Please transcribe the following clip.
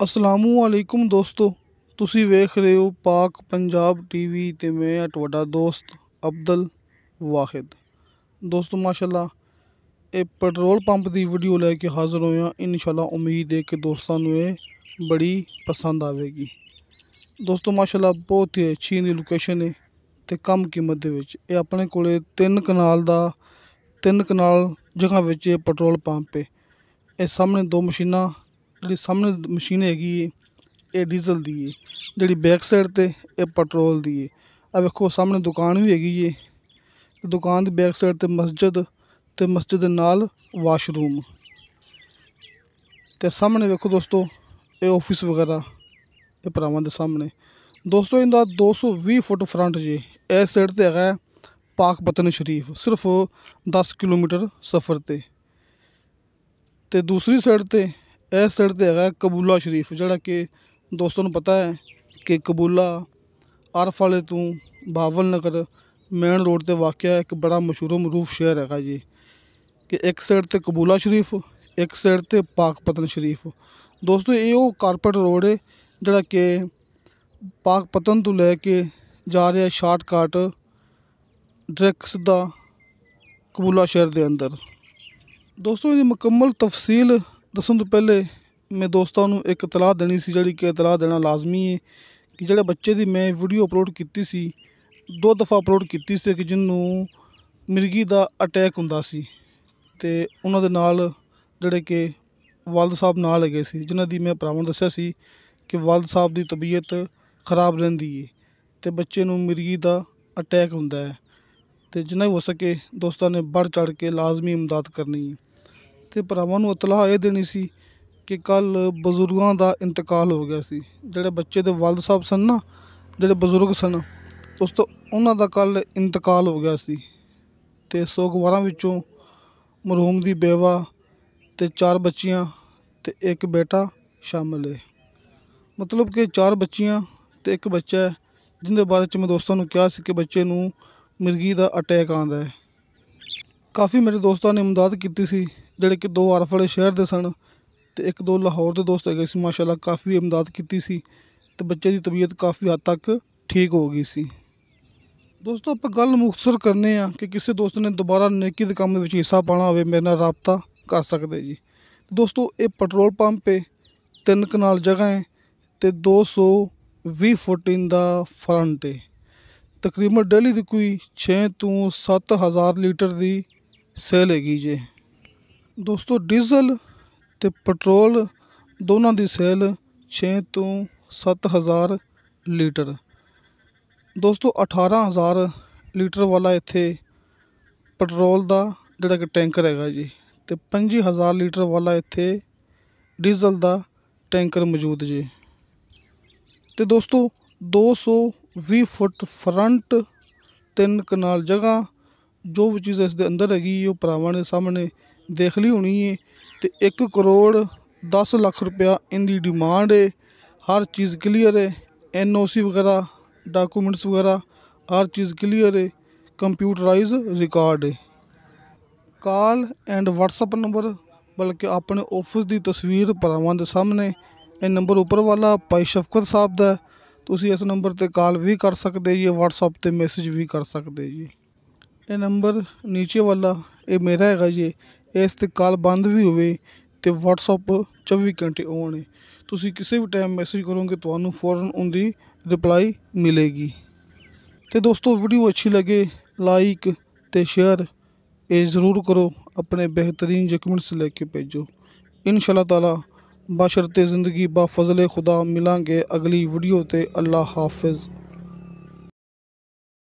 असलामुअलैकुम दोस्तों, ਤੁਸੀਂ ਵੇਖ ਰਹੇ ਹੋ ਪਾਕ ਪੰਜਾਬ ਟੀਵੀ ਤੇ ਮੈਂ ਹਾਂ ਤੁਹਾਡਾ ਦੋਸਤ ਅਬਦੁਲ ਵਾਹਿਦ। ਦੋਸਤੋ ਮਾਸ਼ਾਅੱਲਾ ਇਹ ਪੈਟਰੋਲ ਪੰਪ ਦੀ ਵੀਡੀਓ ਲੈ ਕੇ ਹਾਜ਼ਰ ਹੋਇਆ। ਇਨਸ਼ਾਅੱਲਾ ਉਮੀਦ ਹੈ ਕਿ ਦੋਸਤਾਂ ਨੂੰ ਇਹ ਬੜੀ ਪਸੰਦ ਆਵੇਗੀ। ਦੋਸਤੋ ਮਾਸ਼ਾਅੱਲਾ ਬਹੁਤ ਹੀ ਅੱਛੀ ਦੀ ਲੋਕੇਸ਼ਨ ਹੈ ਤੇ ਕਮ ਕੀਮਤ ਦੇ ਵਿੱਚ ਇਹ ਆਪਣੇ ਕੋਲੇ 3 ਕਨਾਲ ਜਗ੍ਹਾ ਵਿੱਚ ਇਹ ਪੈਟਰੋਲ ਪੰਪ ਹੈ। ਇਹ ਸਾਹਮਣੇ ਦੋ ਮਸ਼ੀਨਾਂ, ਜਿਹੜੀ ਸਾਹਮਣੇ ਮਸ਼ੀਨ ਹੈਗੀ ਹੈ ਇਹ ਡੀਜ਼ਲ ਦੀ ਹੈ, ਜਿਹੜੀ ਬੈਕ ਸਾਈਡ ਤੇ ਇਹ ਪੈਟਰੋਲ ਦੀ ਹੈ। ਆ ਵੇਖੋ ਸਾਹਮਣੇ ਦੁਕਾਨ ਵੀ ਹੈਗੀ ਹੈ, ਦੁਕਾਨ ਦੀ ਬੈਕ ਸਾਈਡ ਤੇ ਮਸਜਿਦ ਤੇ ਮਸਜਿਦ ਦੇ ਨਾਲ ਵਾਸ਼ਰੂਮ ਤੇ ਸਾਹਮਣੇ ਵੇਖੋ ਦੋਸਤੋ ਇਹ ਆਫਿਸ ਵਗੈਰਾ ਇਹ ਭਰਾਵਾਂ ਦੇ ਸਾਹਮਣੇ। ਦੋਸਤੋ ਇਹਦਾ 220 ਫੁੱਟ ਫਰੰਟ ਜੇ ਇਸ ਸਾਈਡ ਤੇ ਹੈਗਾ ਪਾਕ ਪਤਨ ਸ਼ਰੀਫ, ਸਿਰਫ 10 ਕਿਲੋਮੀਟਰ ਸਫ਼ਰ ਤੇ ਦੂਸਰੀ ਸਾਈਡ ਤੇ ਇਸ ਸਾਈਡ ਤੇ ਹੈਗਾ ਕਬੂਲਾ ਸ਼ਰੀਫ, ਜਿਹੜਾ ਕਿ ਦੋਸਤੋਂ ਨੂੰ ਪਤਾ ਹੈ ਕਿ ਕਬੂਲਾ ਆਰਫ ਵਾਲੇ ਤੋਂ ਬਾਵਲ ਨਗਰ ਮੇਨ ਰੋਡ ਤੇ ਵਾਕਿਆ ਇੱਕ ਬੜਾ ਮਸ਼ਹੂਰ ਮਰੂਫ ਸ਼ਹਿਰ ਹੈਗਾ ਜੀ। ਕਿ ਇੱਕ ਸਾਈਡ ਤੇ ਕਬੂਲਾ ਸ਼ਰੀਫ, ਇੱਕ ਸਾਈਡ ਤੇ ਪਾਕ ਪਤਨ ਸ਼ਰੀਫ। ਦੋਸਤੋ ਇਹ ਉਹ ਕਾਰਪੇਟ ਰੋਡ ਹੈ ਜਿਹੜਾ ਕਿ ਪਾਕ ਪਤਨ ਤੋਂ ਲੈ ਕੇ ਜਾ ਰਿਹਾ ਸ਼ਾਰਟਕਟ ਡਾਇਰੈਕਟ ਸਿੱਧਾ ਕਬੂਲਾ ਸ਼ਹਿਰ ਦੇ ਅੰਦਰ। ਦੋਸਤੋ ਇਹਦੀ ਮੁਕੰਮਲ ਤਫਸੀਲ ਦੱਸਣ ਤੋਂ ਪਹਿਲੇ ਮੈਂ ਦੋਸਤਾਂ ਨੂੰ ਇੱਕ ਇਤਲਾਹ ਦੇਣੀ ਸੀ, ਜਿਹੜੀ ਕਿ ਇਤਲਾਹ ਦੇਣਾ ਲਾਜ਼ਮੀ ਹੈ ਕਿ ਜਿਹੜੇ ਬੱਚੇ ਦੀ ਮੈਂ ਵੀਡੀਓ ਅਪਲੋਡ ਕੀਤੀ ਸੀ, 2 ਦਫਾ ਅਪਲੋਡ ਕੀਤੀ ਸੀ, ਕਿ ਜਿਹਨੂੰ ਮਿਰਗੀ ਦਾ ਅਟੈਕ ਹੁੰਦਾ ਸੀ ਤੇ ਉਹਨਾਂ ਦੇ ਨਾਲ ਜਿਹੜੇ ਕਿ ਵਾਲਦ ਸਾਹਿਬ ਨਾਲ ਹੈਗੇ ਸੀ, ਜਿਨ੍ਹਾਂ ਦੀ ਮੈਂ ਭਰਾਵਾਂ ਨੂੰ ਦੱਸਿਆ ਸੀ ਕਿ ਵਾਲਦ ਸਾਹਿਬ ਦੀ ਤਬੀਅਤ ਖਰਾਬ ਰਹਿੰਦੀ ਹੈ ਤੇ ਬੱਚੇ ਨੂੰ ਮਿਰਗੀ ਦਾ ਅਟੈਕ ਹੁੰਦਾ ਹੈ ਤੇ ਜਿੰਨਾ ਹੋ ਸਕੇ ਦੋਸਤਾਂ ਨੇ बढ़ चढ़ के ਲਾਜ਼ਮੀ ਇਮਦਾਦ ਕਰਨੀ ਹੈ। ਤੇ ਭਰਾਵਾਂ ਨੂੰ ਇਤਲਾਹ ਇਹ ਦੇਣੀ ਸੀ ਕਿ ਕੱਲ੍ਹ ਬਜ਼ੁਰਗਾਂ ਦਾ ਇੰਤਕਾਲ ਹੋ ਗਿਆ ਸੀ। ਜਿਹੜੇ ਬੱਚੇ ਦੇ ਵਾਲਦ ਸਾਹਿਬ ਸਨ ਨਾ, ਜਿਹੜੇ ਬਜ਼ੁਰਗ ਸਨ ਦੋਸਤੋ, ਉਹਨਾਂ ਦਾ ਕੱਲ੍ਹ ਇੰਤਕਾਲ ਹੋ ਗਿਆ ਸੀ ਤੇ ਸੋਗਵਾਰਾਂ ਵਿੱਚੋਂ ਮਰਹੂਮ ਦੀ ਬੇਵਾ ਤੇ 4 ਬੱਚੀਆਂ ਤੇ 1 ਬੇਟਾ ਸ਼ਾਮਿਲ ਹੈ। ਮਤਲਬ ਕਿ 4 ਬੱਚੀਆਂ ਤੇ 1 ਬੱਚਾ ਹੈ, ਜਿਹਦੇ ਬਾਰੇ 'ਚ ਮੈਂ ਦੋਸਤਾਂ ਨੂੰ ਕਿਹਾ ਸੀ ਕਿ ਬੱਚੇ ਨੂੰ ਮਿਰਗੀ ਦਾ ਅਟੈਕ ਆਉਂਦਾ ਹੈ। ਕਾਫੀ ਮੇਰੇ ਦੋਸਤਾਂ ਨੇ ਇਮਦਾਦ ਕੀਤੀ ਸੀ, ਜਿਹੜੇ ਕਿ 2 ਆਰਫ ਵਾਲੇ ਸ਼ਹਿਰ ਦੇ ਸਨ ਤੇ 1-2 ਲਾਹੌਰ ਦੇ ਦੋਸਤ ਹੈਗੇ ਸੀ। ਮਾਸ਼ਾਅੱਲਾ ਕਾਫੀ ਇਮਦਾਦ ਕੀਤੀ ਸੀ ਤੇ ਬੱਚੇ ਦੀ ਤਬੀਅਤ ਕਾਫੀ ਹੱਦ ਤੱਕ ਠੀਕ ਹੋ ਗਈ ਸੀ। ਦੋਸਤੋ ਆਪਾਂ ਗੱਲ ਮੁਖਤਸਰ ਕਰਨੇ ਆ ਕਿ ਕਿਸੇ ਦੋਸਤ ਨੇ ਦੁਬਾਰਾ ਨੇਕੀ ਦੇ ਕੰਮ ਦੇ ਵਿੱਚ ਹਿੱਸਾ ਪਾਉਣਾ ਹੋਵੇ ਮੇਰੇ ਨਾਲ ਰਾਬਤਾ ਕਰ ਸਕਦੇ ਜੀ। ਦੋਸਤੋ ਇਹ ਪੈਟਰੋਲ ਪੰਪ ਹੈ, 3 ਕਨਾਲ ਜਗ੍ਹਾ ਹੈ ਤੇ 220 ਫੁੱਟ ਦਾ ਫਰੰਟ ਹੈ। ਤਕਰੀਬਨ ਡੇਲੀ ਦੀ ਕੋਈ 6 ਤੋਂ 7 ਹਜ਼ਾਰ ਲੀਟਰ ਦੀ ਸੇਲ ਹੈਗੀ ਜੇ। ਦੋਸਤੋ ਡੀਜ਼ਲ ਤੇ ਪੈਟਰੋਲ ਦੋਨਾਂ ਦੀ ਸੇਲ 6 ਤੋਂ 7 ਹਜ਼ਾਰ ਲੀਟਰ। ਦੋਸਤੋ 18,000 ਲੀਟਰ ਵਾਲਾ ਇੱਥੇ ਪੈਟਰੋਲ ਦਾ ਜਿਹੜਾ ਕਿ ਟੈਂਕਰ ਹੈਗਾ ਜੀ ਤੇ 25,000 ਲੀਟਰ ਵਾਲਾ ਇੱਥੇ ਡੀਜ਼ਲ ਦਾ ਟੈਂਕਰ ਮੌਜੂਦ ਜੀ। ਤੇ ਦੋਸਤੋ 220 ਫੁੱਟ ਫਰੰਟ, 3 ਕਨਾਲ ਜਗ੍ਹਾ, ਜੋ ਵੀ ਚੀਜ਼ ਇਸ ਦੇ ਅੰਦਰ ਹੈਗੀ ਉਹ ਭਰਾਵਾਂ ਨੇ ਸਾਹਮਣੇ ਦੇਖ ਲਈ ਹੋਣੀ ਹੈ। ਤੇ 1 ਕਰੋੜ 10 ਲੱਖ ਰੁਪਇਆ ਇਹਦੀ ਡਿਮਾਂਡ ਹੈ। ਹਰ ਚੀਜ਼ ਕਲੀਅਰ ਹੈ, NOC ਵਗੈਰਾ, ਡਾਕੂਮੈਂਟਸ ਵਗੈਰਾ ਹਰ ਚੀਜ਼ ਕਲੀਅਰ ਹੈ, ਕੰਪਿਊਟਰਾਈਜ਼ ਰਿਕਾਰਡ ਹੈ। ਕਾਲ ਐਂਡ WhatsApp ਨੰਬਰ, ਬਲਕਿ ਆਪਣੇ ਆਫਿਸ ਦੀ ਤਸਵੀਰ ਭਰਾਵਾਂ ਦੇ ਸਾਹਮਣੇ, ਇਹ ਨੰਬਰ ਉੱਪਰ ਵਾਲਾ ਭਾਈ ਸ਼ਫਕਤ ਸਾਹਿਬ ਦਾ, ਤੁਸੀਂ ਇਸ ਨੰਬਰ 'ਤੇ ਕਾਲ ਵੀ ਕਰ ਸਕਦੇ ਜੀ, WhatsApp 'ਤੇ ਮੈਸੇਜ ਵੀ ਕਰ ਸਕਦੇ ਜੀ। ਇਹ ਨੰਬਰ ਨੀਚੇ ਵਾਲਾ ਇਹ ਮੇਰਾ ਹੈਗਾ ਜੀ, ਇਸ 'ਤੇ ਕਾਲ ਬੰਦ ਵੀ ਹੋਵੇ ਤੇ WhatsApp 24 ਘੰਟੇ ਔਨ ਹੈ। ਤੁਸੀਂ ਕਿਸੇ ਵੀ ਟਾਈਮ ਮੈਸੇਜ ਕਰੋਗੇ ਤੁਹਾਨੂੰ ਫੌਰਨ ਉਹਦੀ ਰਿਪਲਾਈ ਮਿਲੇਗੀ। ਤੇ ਦੋਸਤੋ ਵੀਡੀਓ ਅੱਛੀ ਲੱਗੇ ਲਾਈਕ ਤੇ ਸ਼ੇਅਰ ਇਹ ਜ਼ਰੂਰ ਕਰੋ, ਆਪਣੇ बेहतरीन कमेंट्स लेके भेजो। इंशाअल्लाह ताला बशरते ज़िंदगी बा फजले खुदा मिलांगे अगली वीडियो ते। अल्लाह हाफिज़।